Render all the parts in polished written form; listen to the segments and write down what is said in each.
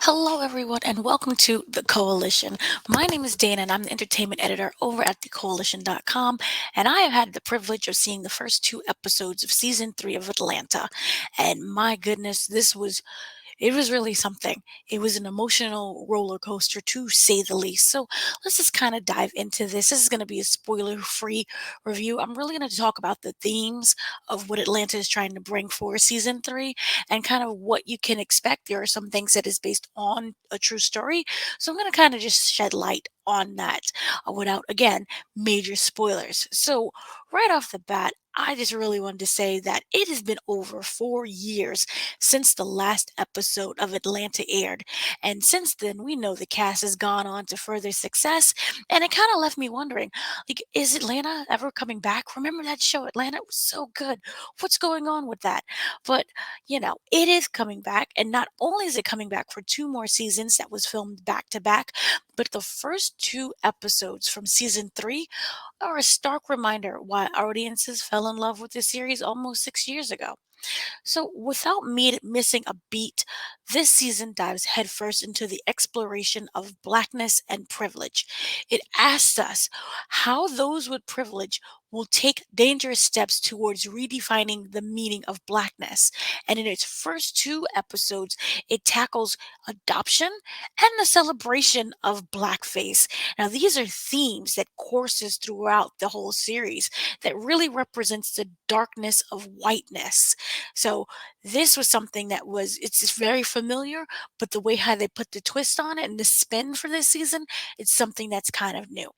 Hello, everyone, and welcome to the Coalition. My name is Dana, and I'm the entertainment editor over at thecoalition.com. And I have had the privilege of seeing the first two episodes of season three of Atlanta. And my goodness, it was really something. It was an emotional roller coaster to say the least. So let's just kind of dive into this. This is going to be a spoiler free review. I'm really going to talk about the themes of what Atlanta is trying to bring for season three and kind of what you can expect. There are some things that is based on a true story. So I'm going to kind of just shed light on that without, again, major spoilers. So, right off the bat, I just really wanted to say that it has been over 4 years since the last episode of Atlanta aired. And since then, we know the cast has gone on to further success. And it kind of left me wondering, like, is Atlanta ever coming back? Remember that show, Atlanta? It was so good. What's going on with that? But, it is coming back. And not only is it coming back for two more seasons that was filmed back to back, but the first two episodes from season three are a stark reminder why audiences fell in love with the series almost 6 years ago. So, without me missing a beat, this season dives headfirst into the exploration of Blackness and privilege. It asks us how those with privilege will take dangerous steps towards redefining the meaning of Blackness. And in its first two episodes, it tackles adoption and the celebration of Blackface. Now, these are themes that courses throughout the whole series that really represents the darkness of whiteness. So this was something that it's just very familiar, but the way how they put the twist on it and the spin for this season, it's something that's kind of new.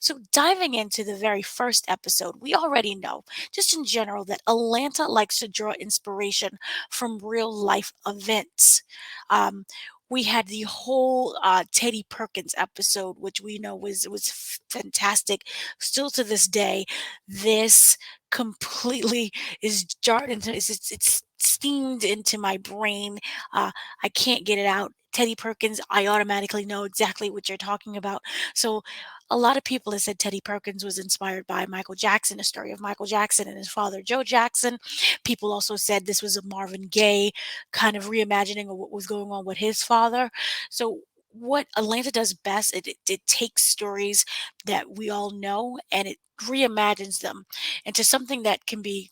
So diving into the very first episode, we already know, just in general, that Atlanta likes to draw inspiration from real life events. Um, we had the whole Teddy Perkins episode, which we know was fantastic. Still to this day, this completely is jarred into it's steamed into my brain. I can't get it out. Teddy Perkins, I automatically know exactly what you're talking about. So a lot of people have said Teddy Perkins was inspired by Michael Jackson, a story of Michael Jackson and his father Joe Jackson. People also said this was a Marvin Gaye kind of reimagining of what was going on with his father. So what Atlanta does best, it takes stories that we all know and it reimagines them into something that can be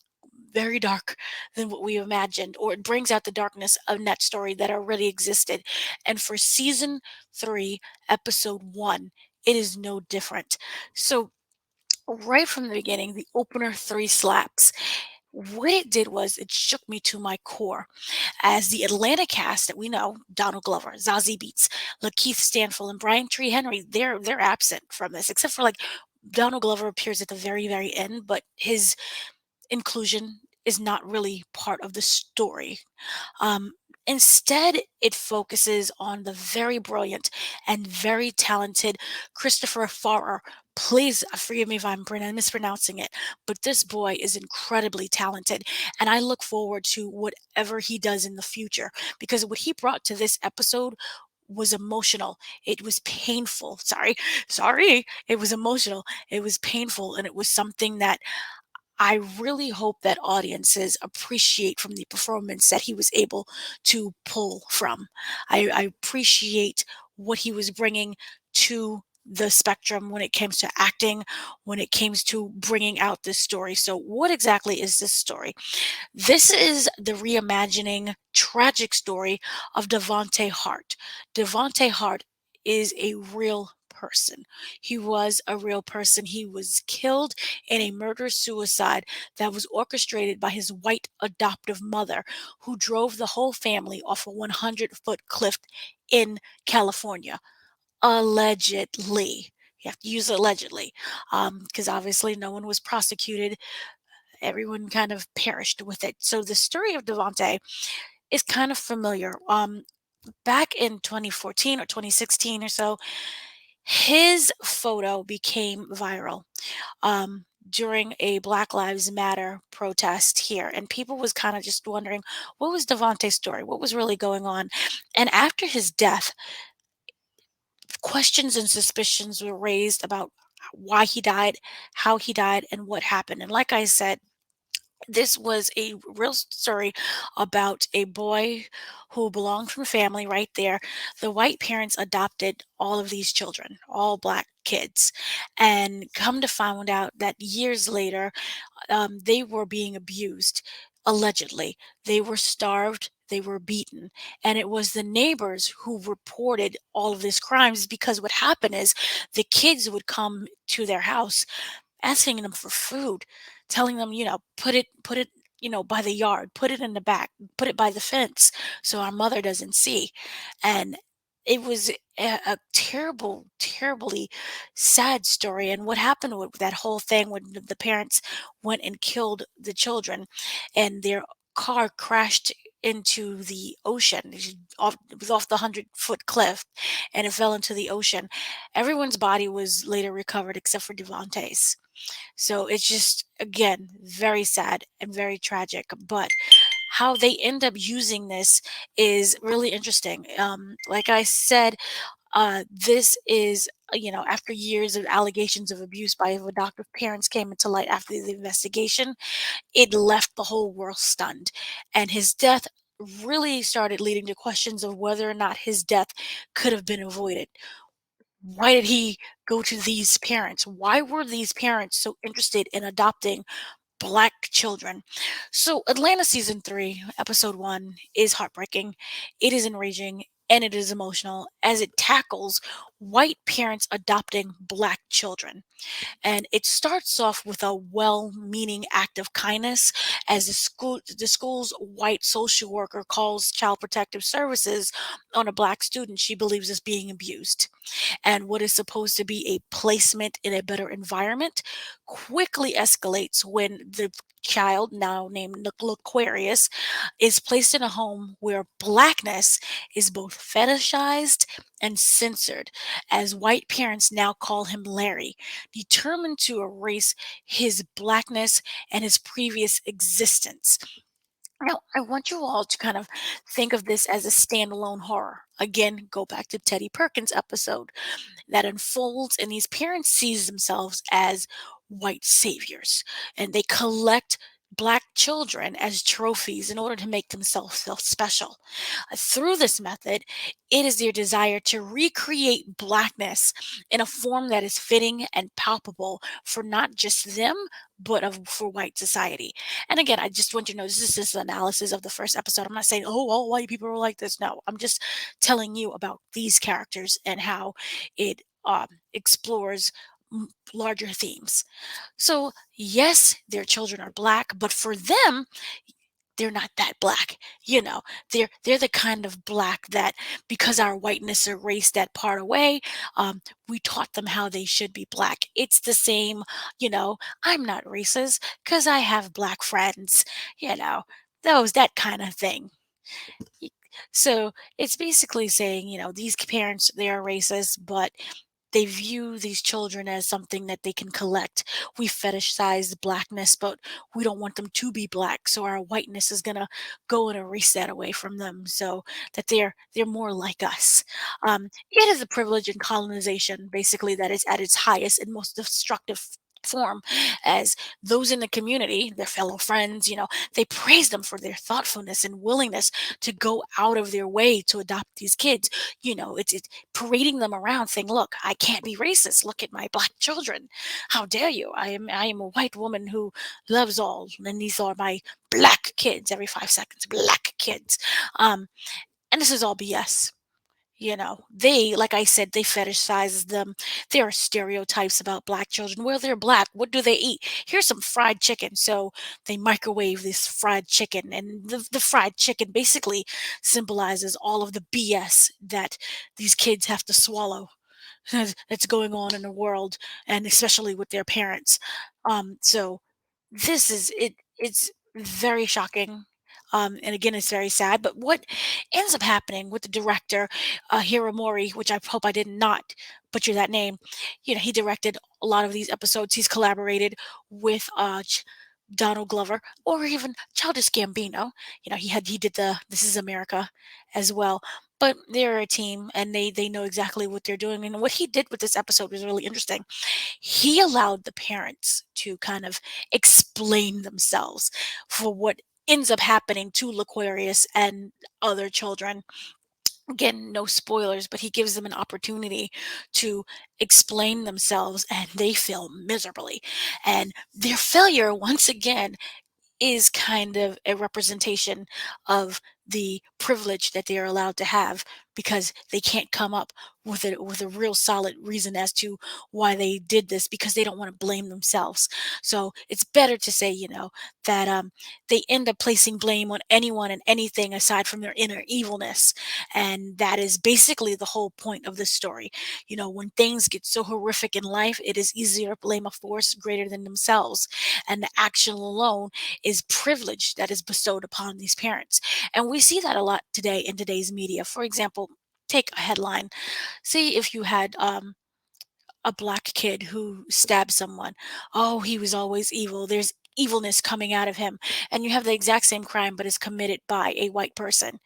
very dark than what we imagined, or it brings out the darkness of that story that already existed. And for season three, episode one, it is no different. So, right from the beginning, the opener three slaps. What it did was it shook me to my core as the Atlanta cast that we know, Donald Glover, Zazie Beetz, Lakeith Stanfield, and Brian Tree Henry, they're absent from this, except for like Donald Glover appears at the very, very end, but his inclusion is not really part of the story. Um, Instead, it focuses on the very brilliant and very talented Christopher Farrer. Please forgive me if I'm mispronouncing it, but this boy is incredibly talented, and I look forward to whatever he does in the future because what he brought to this episode was emotional. It was painful. Sorry. It was emotional. It was painful, and it was something that I really hope that audiences appreciate from the performance that he was able to pull from. I appreciate what he was bringing to the spectrum when it comes to acting, when it comes to bringing out this story. So, what exactly is this story? This is the reimagining tragic story of Devonte Hart. Devonte Hart is a real person. He was a real person. He was killed in a murder suicide that was orchestrated by his white adoptive mother, who drove the whole family off a 100-foot cliff in California. Allegedly. You have to use allegedly, because obviously no one was prosecuted. Everyone kind of perished with it. So the story of Devante is kind of familiar. Back in 2014 or 2016 or so, his photo became viral during a Black Lives Matter protest here, and people was kind of just wondering what was Devante's story, what was really going on. And after his death, questions and suspicions were raised about why he died, how he died, and what happened. And like I said, This was a real story about a boy who belonged from a family right there. The white parents adopted all of these children, all black kids, and come to find out that years later, they were being abused, allegedly. They were starved, they were beaten, and it was the neighbors who reported all of these crimes because what happened is the kids would come to their house asking them for food, telling them, put it, by the yard, put it in the back, put it by the fence so our mother doesn't see. And it was a terrible, terribly sad story. And what happened with that whole thing when the parents went and killed the children and their car crashed into the ocean. It was off the 100-foot cliff and it fell into the ocean. Everyone's body was later recovered except for Devontae's. So it's just, again, very sad and very tragic. But how they end up using this is really interesting. Like I said, this is, after years of allegations of abuse by adoptive parents came into light after the investigation, it left the whole world stunned. And his death really started leading to questions of whether or not his death could have been avoided. Why did he go to these parents? Why were these parents so interested in adopting black children? So, Atlanta season 3, episode 1 is heartbreaking. It is enraging and it is emotional as it tackles white parents adopting black children. And it starts off with a well-meaning act of kindness as the school's white social worker calls child protective services on a black student she believes is being abused, and what is supposed to be a placement in a better environment quickly escalates when the child, now named Aquarius, is placed in a home where blackness is both fetishized and censored, as white parents now call him Larry, determined to erase his blackness and his previous existence. Now, I want you all to kind of think of this as a standalone horror. Again, go back to Teddy Perkins' episode that unfolds, and these parents sees themselves as white saviors, and they collect black children as trophies in order to make themselves feel special. Through this method, it is their desire to recreate blackness in a form that is fitting and palpable for not just them, but for white society. And again, I just want you to know this is just an analysis of the first episode. I'm not saying, oh, all white people are like this. No, I'm just telling you about these characters and how it explores larger themes. So, yes, their children are black, but for them, they're not that black. You know, they're the kind of black that because our whiteness erased that part away, we taught them how they should be black. It's the same, I'm not racist because I have black friends, that kind of thing. Y- So it's basically saying, these parents, they are racist, but they view these children as something that they can collect. We fetishize blackness, but we don't want them to be black. So our whiteness is gonna go and erase that away from them, so that they're more like us. It is a privilege in colonization, basically, that is at its highest and most destructive form, as those in the community, their fellow friends, they praise them for their thoughtfulness and willingness to go out of their way to adopt these kids. It's parading them around saying, "Look, I can't be racist. Look at my black children. How dare you? I am a white woman who loves all, and these are my black kids every 5 seconds, black kids." And this is all BS. They, like I said, they fetishize them. There are stereotypes about black children. Well, they're black. What do they eat? Here's some fried chicken. So they microwave this fried chicken, and the fried chicken basically symbolizes all of the BS that these kids have to swallow that's going on in the world, and especially with their parents. So this is it. It's very shocking. And again, it's very sad. But what ends up happening with the director, Hiramori, which I hope I did not butcher that name, he directed a lot of these episodes. He's collaborated with Donald Glover or even Childish Gambino. He did the This Is America as well. but they're a team and they know exactly what they're doing. And what he did with this episode was really interesting. He allowed the parents to kind of explain themselves for what ends up happening to Laquarius and other children. Again, no spoilers, but he gives them an opportunity to explain themselves and they fail miserably. And their failure, once again, is kind of a representation of the privilege that they are allowed to have because they can't come up with a real solid reason as to why they did this because they don't want to blame themselves. So it's better to say, that they end up placing blame on anyone and anything aside from their inner evilness, and that is basically the whole point of this story. When things get so horrific in life, it is easier to blame a force greater than themselves, and the action alone is privilege that is bestowed upon these parents. And we see that a lot today in today's media. For example, take a headline. See if you had a black kid who stabbed someone. Oh, he was always evil. There's evilness coming out of him. And you have the exact same crime, but is committed by a white person.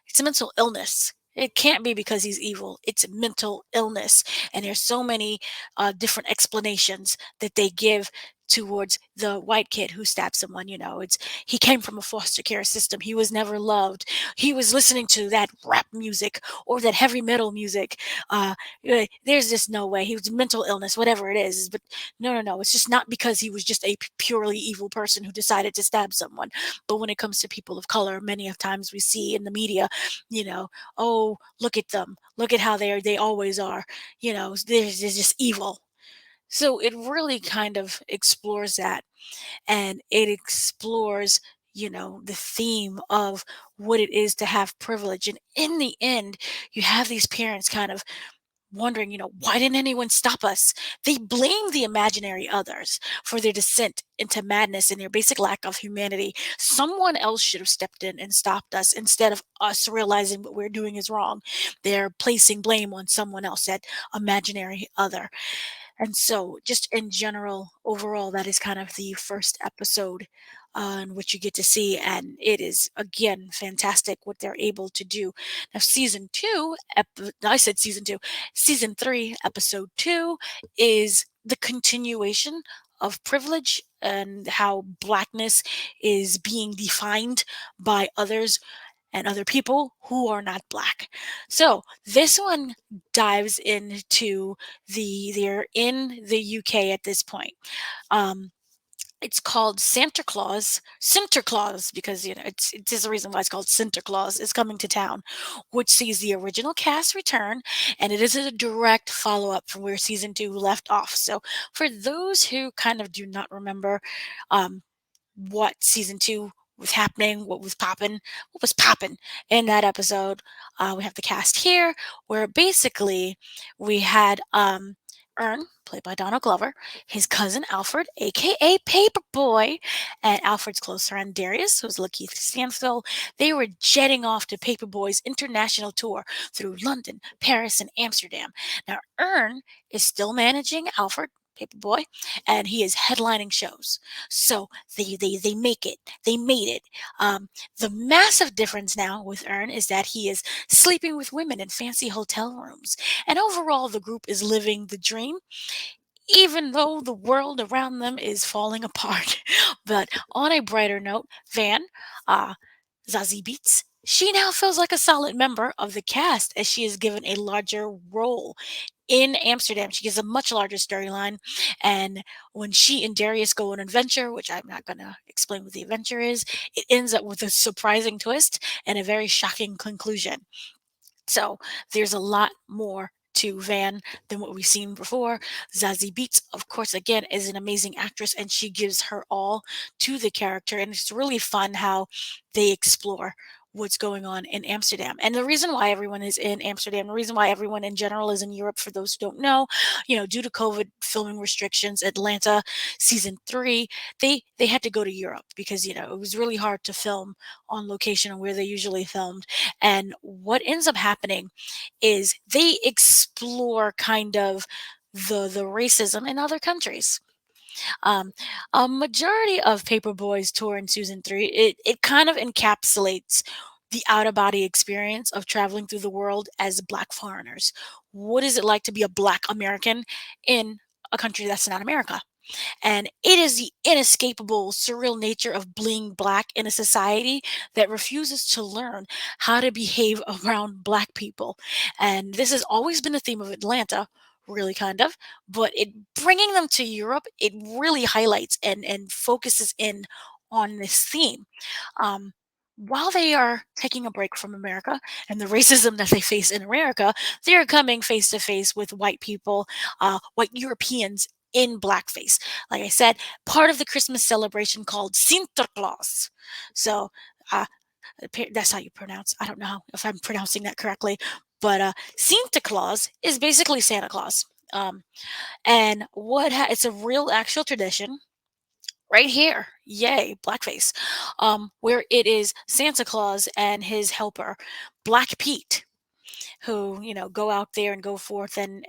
It's a mental illness. It can't be because he's evil. It's mental illness. And there's so many different explanations that they give towards the white kid who stabbed someone. It's he came from a foster care system. He was never loved. He was listening to that rap music or that heavy metal music. There's just no way. He was mental illness, whatever it is. But no, no, no. It's just not because he was just a purely evil person who decided to stab someone. But when it comes to people of color, many of times we see in the media, you know, oh, look at them. Look at how they always are. They're just evil. So it really kind of explores that, and it explores, the theme of what it is to have privilege. And in the end, you have these parents kind of wondering, why didn't anyone stop us? They blame the imaginary others for their descent into madness and their basic lack of humanity. Someone else should have stepped in and stopped us instead of us realizing what we're doing is wrong. They're placing blame on someone else, that imaginary other. And so, just in general, overall, that is kind of the first episode in which you get to see, and it is again fantastic what they're able to do. Now, I said season two, season three, episode two is the continuation of privilege and how blackness is being defined by others and other people who are not black. So this one dives into they're in the UK at this point. Um, it's called Santa Claus, Sinterklaas, because it's a reason why it's called Sinterklaas is coming to town, which sees the original cast return, and it is a direct follow up from where season two left off. So for those who kind of do not remember, um, what season two was happening, what was popping in that episode. We have the cast here, where basically we had Ern, played by Donald Glover, his cousin Alfred, aka Paperboy, and Alfred's close friend Darius, who's Lakeith Stanfield. They were jetting off to Paperboy's international tour through London, Paris, and Amsterdam. Now Ern is still managing Alfred, Paperboy, and he is headlining shows. So they make it. They made it. The massive difference now with Ern is that he is sleeping with women in fancy hotel rooms, and overall the group is living the dream, even though the world around them is falling apart. But on a brighter note, Van, uh, Zazie Beats. She now feels like a solid member of the cast as she is given a larger role in Amsterdam. She gets a much larger storyline. And when she and Darius go on an adventure, which I'm not going to explain what the adventure is, it ends up with a surprising twist and a very shocking conclusion. So there's a lot more to Van than what we've seen before. Zazie Beetz, of course, again, is an amazing actress and she gives her all to the character. And it's really fun how they explore what's going on in Amsterdam. And the reason why everyone is in Amsterdam, the reason why everyone in general is in Europe, for those who don't know, due to COVID filming restrictions, Atlanta season three, they had to go to Europe because, it was really hard to film on location where they usually filmed. And what ends up happening is they explore kind of the racism in other countries. Um, a majority of Paperboy's tour in season three, it kind of encapsulates the out of body experience of traveling through the world as Black foreigners. What is it like to be a Black American in a country that's not America? And it is the inescapable, surreal nature of being Black in a society that refuses to learn how to behave around Black people. And this has always been the theme of Atlanta, really kind of, but it bringing them to Europe, it really highlights and focuses in on this theme. Um, while they are taking a break from America and the racism that they face in America, they are coming face to face with white people, white Europeans in blackface. Like I said, part of the Christmas celebration called Sinterklaas. So uh, that's how you pronounce. I don't know if I'm pronouncing that correctly, but Sinterklaas is basically Santa Claus. And it's a real actual tradition right here, yay, blackface, where it is Santa Claus and his helper, Black Pete, who go out there and go forth and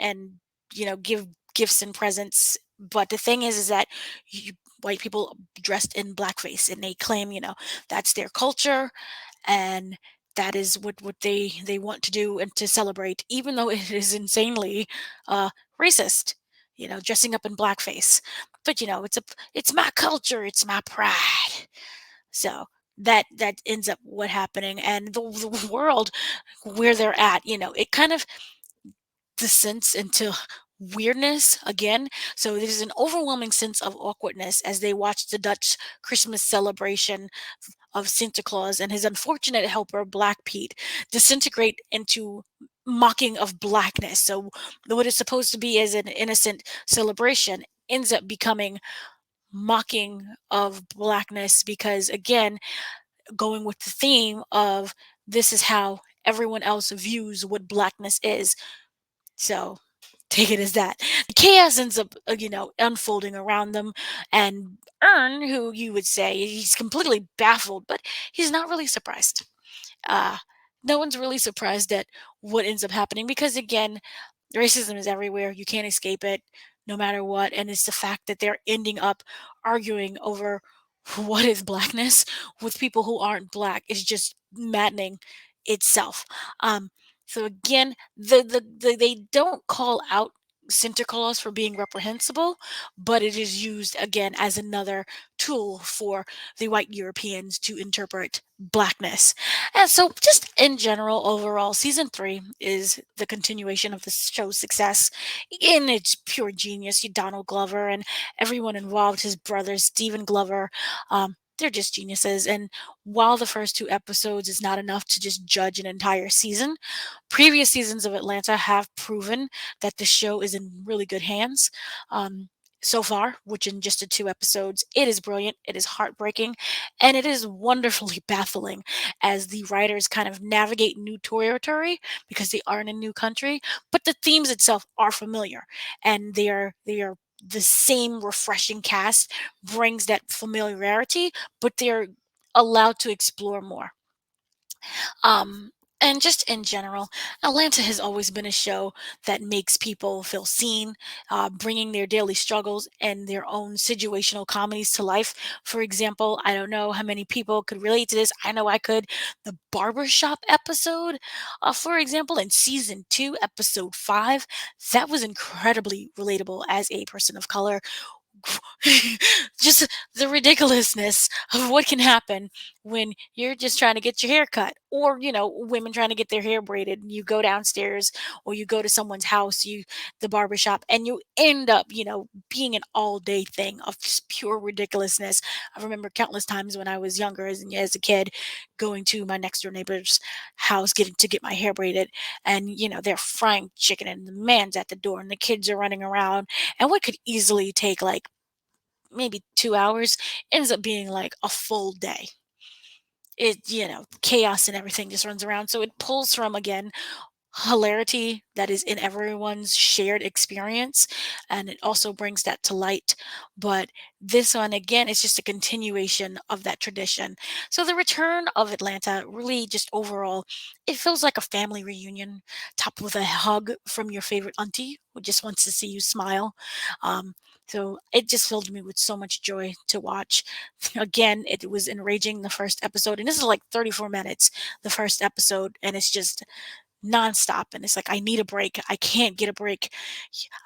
give gifts and presents. But the thing is that white people dressed in blackface, and they claim that's their culture, and that is what they want to do and to celebrate, even though it is insanely uh, racist. Dressing up in blackface, but it's my culture, it's my pride. So that ends up what happening, and the world where they're at, it kind of descends into weirdness again. So there's an overwhelming sense of awkwardness as they watch the Dutch Christmas celebration of Santa Claus and his unfortunate helper, Black Pete, disintegrate into mocking of blackness. So what is supposed to be as an innocent celebration ends up becoming mocking of blackness because, again, going with the theme of this is how everyone else views what blackness is. So take it as that. The chaos ends up, unfolding around them. And Ern, who you would say he's completely baffled, but he's not really surprised. Uh, no one's really surprised at what ends up happening because, again, racism is everywhere. You can't escape it no matter what. And it's the fact that they're ending up arguing over what is blackness with people who aren't black is just maddening itself. Um, so again, they don't call out Sinterklaas for being reprehensible, but it is used again as another tool for the white Europeans to interpret blackness. And so, just in general, overall, season three is the continuation of the show's success in its pure genius. Donald Glover and everyone involved, his brothers, Stephen Glover, they're just geniuses. And while the first two episodes is not enough to just judge an entire season, previous seasons of Atlanta have proven that the show is in really good hands. So far, which in just the two episodes, it is brilliant, it is heartbreaking, and it is wonderfully baffling as the writers kind of navigate new territory because they are in a new country, but the themes itself are familiar, and they are the same refreshing cast brings that familiarity, but they're allowed to explore more. Um, and just in general, Atlanta has always been a show that makes people feel seen, bringing their daily struggles and their own situational comedies to life. For example, I don't know how many people could relate to this. I know I could. The barbershop episode, for example, in season two, episode five, that was incredibly relatable as a person of color. Just the ridiculousness of what can happen when you're just trying to get your hair cut, or women trying to get their hair braided, and you go downstairs or you go to someone's house, the barbershop, and you end up being an all day thing of just pure ridiculousness. I remember countless times when I was younger, as a kid, going to my next door neighbor's house getting to get my hair braided, and they're frying chicken and the man's at the door and the kids are running around, and what could easily take like maybe 2 hours ends up being like a full day. Chaos and everything just runs around. So it pulls from, again, hilarity that is in everyone's shared experience, and it also brings that to light. But this one, again, is just a continuation of that tradition. So the return of Atlanta really just overall, it feels like a family reunion topped with a hug from your favorite auntie who just wants to see you smile. um, So it just filled me with so much joy to watch. Again, it was enraging the first episode, and this is like 34 minutes, the first episode, and it's just nonstop. And it's like, I need a break. I can't get a break.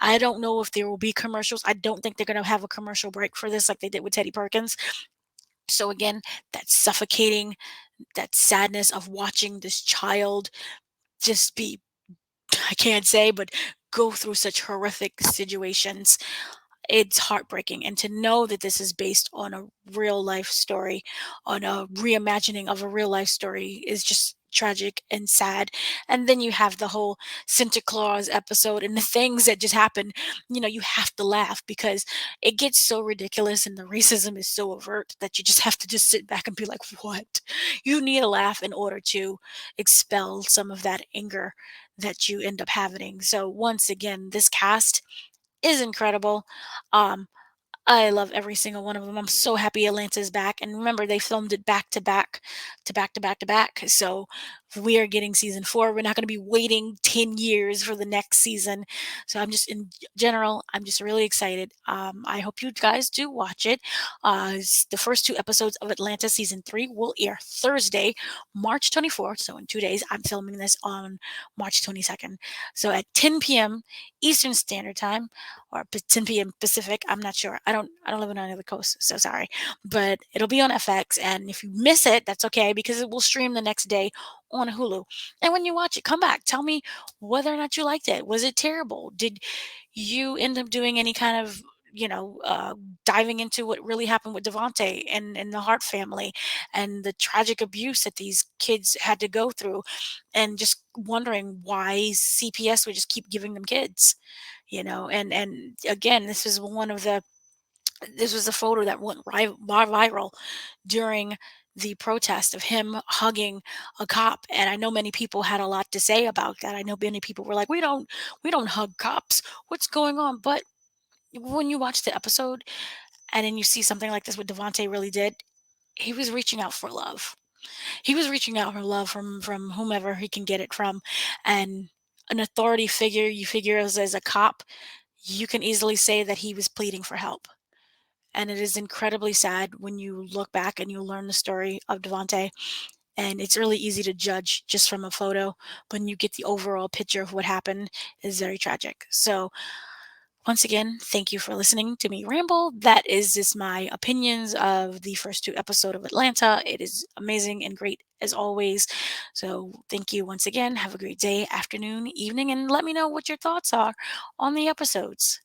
I don't know if there will be commercials. I don't think they're going to have a commercial break for this like they did with Teddy Perkins. So again, that suffocating, that sadness of watching this child just be, I can't say, but go through such horrific situations, it's heartbreaking. And to know that this is based on a real life story, on a reimagining of a real life story, is just tragic and sad. And then you have the whole Santa Claus episode and the things that just happen. You have to laugh because it gets so ridiculous and the racism is so overt that you just have to just sit back and be like, what? You need a laugh in order to expel some of that anger that you end up having. So once again, this cast is incredible. Um, I love every single one of them. I'm so happy Atlanta's back. And remember, they filmed it back to back, to back to back to back. So we are getting season four. We're not going to be waiting 10 years for the next season. So I'm just, in general, I'm just really excited. I hope you guys do watch it. The first two episodes of Atlanta season three will air Thursday, March 24th. So in 2 days, I'm filming this on March 22nd. So at 10 p.m. Eastern Standard Time, or 10 p.m. Pacific. I'm not sure. I don't live on any other coast, so sorry. But it'll be on FX, and if you miss it, that's okay because it will stream the next day on Hulu. And when you watch it, come back. Tell me whether or not you liked it. Was it terrible? Did you end up doing any kind of diving into what really happened with Devonte and the Hart family and the tragic abuse that these kids had to go through, and just wondering why CPS would just keep giving them kids, and again, this was a photo that went viral during the protest of him hugging a cop. And I know many people had a lot to say about that. I know many people were like, we don't hug cops, what's going on? But when you watch the episode and then you see something like this, what Devonte really did, he was reaching out for love. He was reaching out for love from whomever he can get it from. And an authority figure, you figure, as a cop, you can easily say that he was pleading for help. And it is incredibly sad when you look back and you learn the story of Devonte. And it's really easy to judge just from a photo. When you get the overall picture of what happened, is very tragic. So once again, thank you for listening to me ramble. That is just my opinions of the first two episodes of Atlanta. It is amazing and great as always. So thank you once again. Have a great day, afternoon, evening, and let me know what your thoughts are on the episodes.